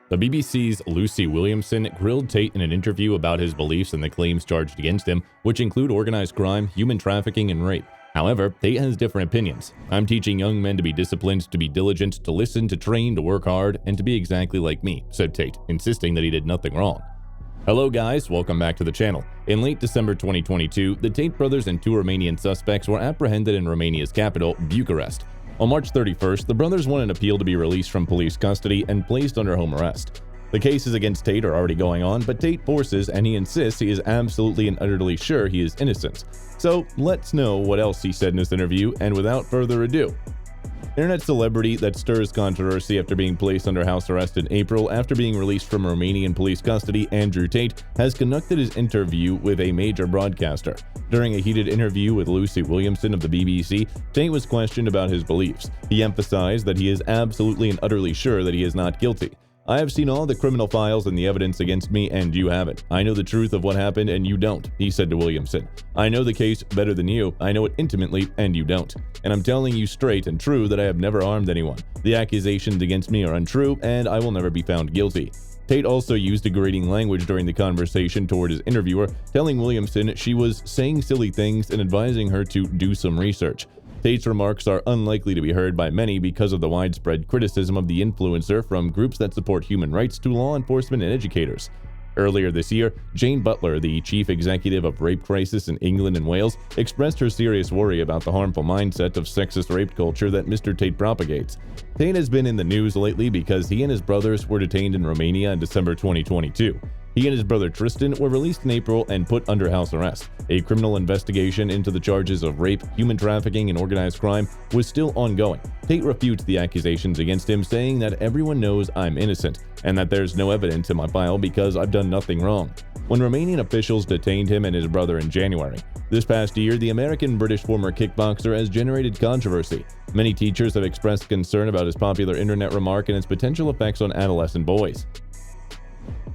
The BBC's Lucy Williamson grilled Tate in an interview about his beliefs and the claims charged against him, which include organized crime, human trafficking, and rape. However, Tate has different opinions. "I'm teaching young men to be disciplined, to be diligent, to listen, to train, to work hard, and to be exactly like me," said Tate, insisting that he did nothing wrong. Hello guys, welcome back to the channel. In late December 2022, the Tate brothers and two Romanian suspects were apprehended in Romania's capital, Bucharest. On March 31st, the brothers won an appeal to be released from police custody and placed under home arrest. The cases against Tate are already going on, but Tate forces and he insists he is absolutely and utterly sure he is innocent. So let's know what else he said in this interview, and without further ado. Internet celebrity that stirs controversy after being placed under house arrest in April after being released from Romanian police custody, Andrew Tate has conducted his interview with a major broadcaster. During a heated interview with Lucy Williamson of the BBC, Tate was questioned about his beliefs. He emphasized that he is absolutely and utterly sure that he is not guilty. "I have seen all the criminal files and the evidence against me, and you haven't. I know the truth of what happened, and you don't," he said to Williamson. "I know the case better than you. I know it intimately, and you don't. And I'm telling you straight and true that I have never harmed anyone. The accusations against me are untrue, and I will never be found guilty." Tate also used degrading language during the conversation toward his interviewer, telling Williamson she was saying silly things and advising her to do some research. Tate's remarks are unlikely to be heard by many because of the widespread criticism of the influencer, from groups that support human rights to law enforcement and educators. Earlier this year, Jane Butler, the chief executive of Rape Crisis in England and Wales, expressed her serious worry about the harmful mindset of sexist rape culture that Mr. Tate propagates. Tate has been in the news lately because he and his brothers were detained in Romania in December 2022. He and his brother Tristan were released in April and put under house arrest. A criminal investigation into the charges of rape, human trafficking, and organized crime was still ongoing. Tate refutes the accusations against him, saying that everyone knows I'm innocent and that there's no evidence in my file because I've done nothing wrong. When Romanian officials detained him and his brother in January. This past year, the American-British former kickboxer has generated controversy. Many teachers have expressed concern about his popular internet remark and its potential effects on adolescent boys.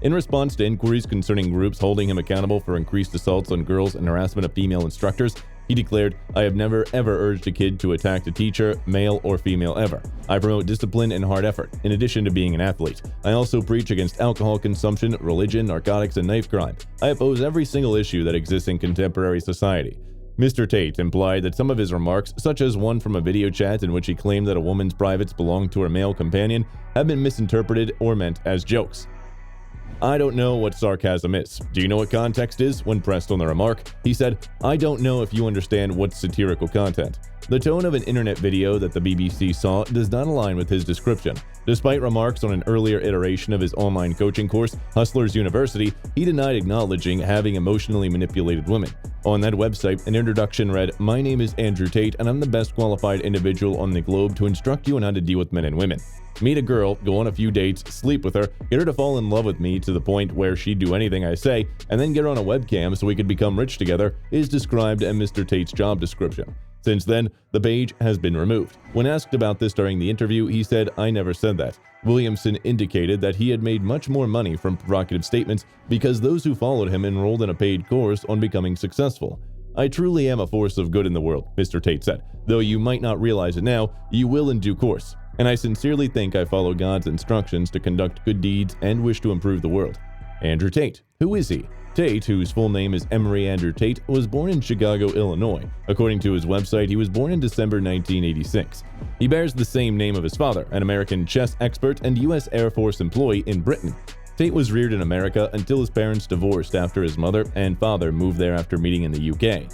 In response to inquiries concerning groups holding him accountable for increased assaults on girls and harassment of female instructors, he declared, "I have never ever urged a kid to attack a teacher, male or female ever. I promote discipline and hard effort, in addition to being an athlete. I also preach against alcohol consumption, religion, narcotics, and knife crime. I oppose every single issue that exists in contemporary society." Mr. Tate implied that some of his remarks, such as one from a video chat in which he claimed that a woman's privates belonged to her male companion, have been misinterpreted or meant as jokes. "I don't know what sarcasm is. Do you know what context is?" When pressed on the remark, he said, "I don't know if you understand what's satirical content." The tone of an internet video that the BBC saw does not align with his description. Despite remarks on an earlier iteration of his online coaching course, Hustlers University, he denied acknowledging having emotionally manipulated women. On that website, an introduction read, "My name is Andrew Tate, and I'm the best qualified individual on the globe to instruct you on how to deal with men and women. Meet a girl, go on a few dates, sleep with her, get her to fall in love with me to the point where she'd do anything I say, and then get her on a webcam so we could become rich together," is described in Mr. Tate's job description. Since then, the page has been removed. When asked about this during the interview, he said, "I never said that." Williamson indicated that he had made much more money from provocative statements because those who followed him enrolled in a paid course on becoming successful. "I truly am a force of good in the world," Mr. Tate said. "Though you might not realize it now, you will in due course. And I sincerely think I follow God's instructions to conduct good deeds and wish to improve the world." Andrew Tate. Who is he? Tate, whose full name is Emery Andrew Tate, was born in Chicago, Illinois. According to his website, he was born in December 1986. He bears the same name of his father, an American chess expert and U.S. Air Force employee in Britain. Tate was reared in America until his parents divorced after his mother and father moved there after meeting in the UK.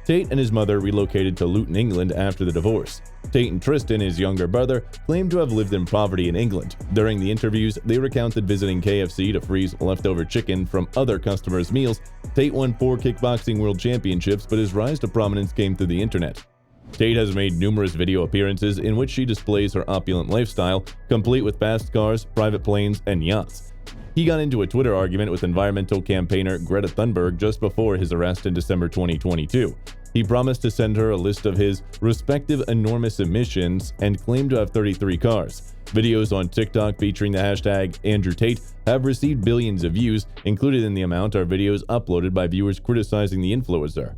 Tate and his mother relocated to Luton, England after the divorce. Tate and Tristan, his younger brother, claimed to have lived in poverty in England. During the interviews, they recounted visiting KFC to freeze leftover chicken from other customers' meals. Tate won 4 kickboxing world championships, but his rise to prominence came through the internet. Tate has made numerous video appearances in which she displays her opulent lifestyle, complete with fast cars, private planes, and yachts. He got into a Twitter argument with environmental campaigner Greta Thunberg just before his arrest in December 2022. He promised to send her a list of his respective enormous emissions and claimed to have 33 cars. Videos on TikTok featuring the hashtag Andrew Tate have received billions of views. Included in the amount are videos uploaded by viewers criticizing the influencer.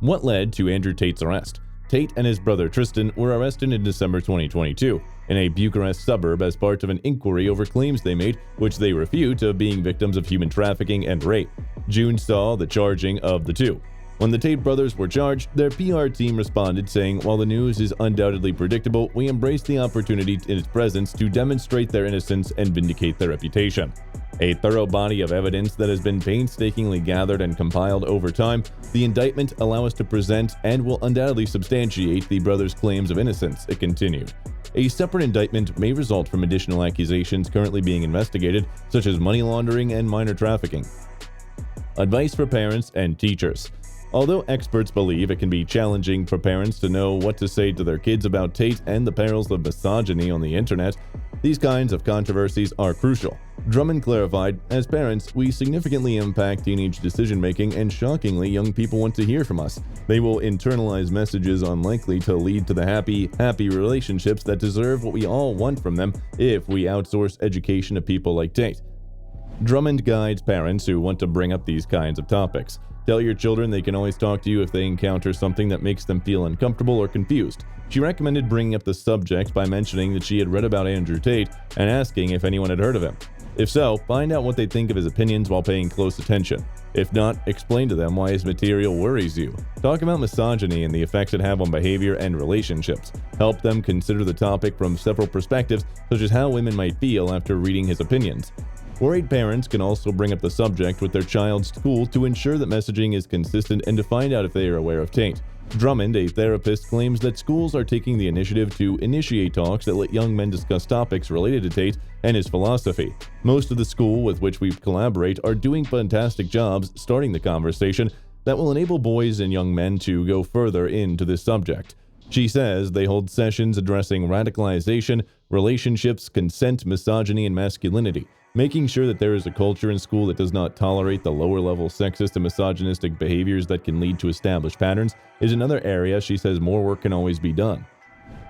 What led to Andrew Tate's arrest? Tate and his brother Tristan were arrested in December 2022 in a Bucharest suburb as part of an inquiry over claims they made, which they refute, of being victims of human trafficking and rape. June saw the charging of the two. When the Tate brothers were charged, their PR team responded saying, "While the news is undoubtedly predictable, we embrace the opportunity in its presence to demonstrate their innocence and vindicate their reputation." A thorough body of evidence that has been painstakingly gathered and compiled over time, the indictment allows us to present and will undoubtedly substantiate the brothers' claims of innocence, it continued. A separate indictment may result from additional accusations currently being investigated, such as money laundering and minor trafficking. Advice for parents and teachers. Although experts believe it can be challenging for parents to know what to say to their kids about Tate and the perils of misogyny on the internet, these kinds of controversies are crucial. Drummond clarified, "As parents, we significantly impact teenage decision-making, and shockingly, young people want to hear from us. They will internalize messages unlikely to lead to the happy relationships that deserve what we all want from them if we outsource education to people like Tate." Drummond guides parents who want to bring up these kinds of topics. Tell your children they can always talk to you if they encounter something that makes them feel uncomfortable or confused. She recommended bringing up the subject by mentioning that she had read about Andrew Tate and asking if anyone had heard of him. If so, find out what they think of his opinions while paying close attention. If not, explain to them why his material worries you. Talk about misogyny and the effects it have on behavior and relationships. Help them consider the topic from several perspectives, such as how women might feel after reading his opinions. Worried parents can also bring up the subject with their child's school to ensure that messaging is consistent and to find out if they are aware of Tate. Drummond, a therapist, claims that schools are taking the initiative to initiate talks that let young men discuss topics related to Tate and his philosophy. Most of the school with which we collaborate are doing fantastic jobs starting the conversation that will enable boys and young men to go further into this subject. She says they hold sessions addressing radicalization, relationships, consent, misogyny, and masculinity. Making sure that there is a culture in school that does not tolerate the lower-level sexist and misogynistic behaviors that can lead to established patterns is another area she says more work can always be done.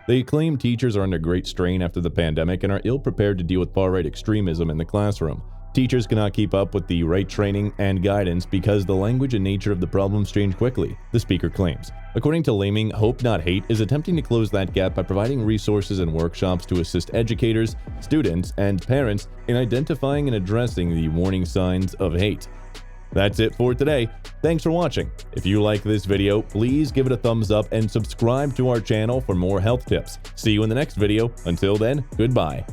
They claim teachers are under great strain after the pandemic and are ill-prepared to deal with far-right extremism in the classroom. Teachers cannot keep up with the right training and guidance because the language and nature of the problems change quickly, the speaker claims. According to Laming, Hope Not Hate is attempting to close that gap by providing resources and workshops to assist educators, students, and parents in identifying and addressing the warning signs of hate. That's it for today. Thanks for watching. If you like this video, please give it a thumbs up and subscribe to our channel for more health tips. See you in the next video. Until then, goodbye.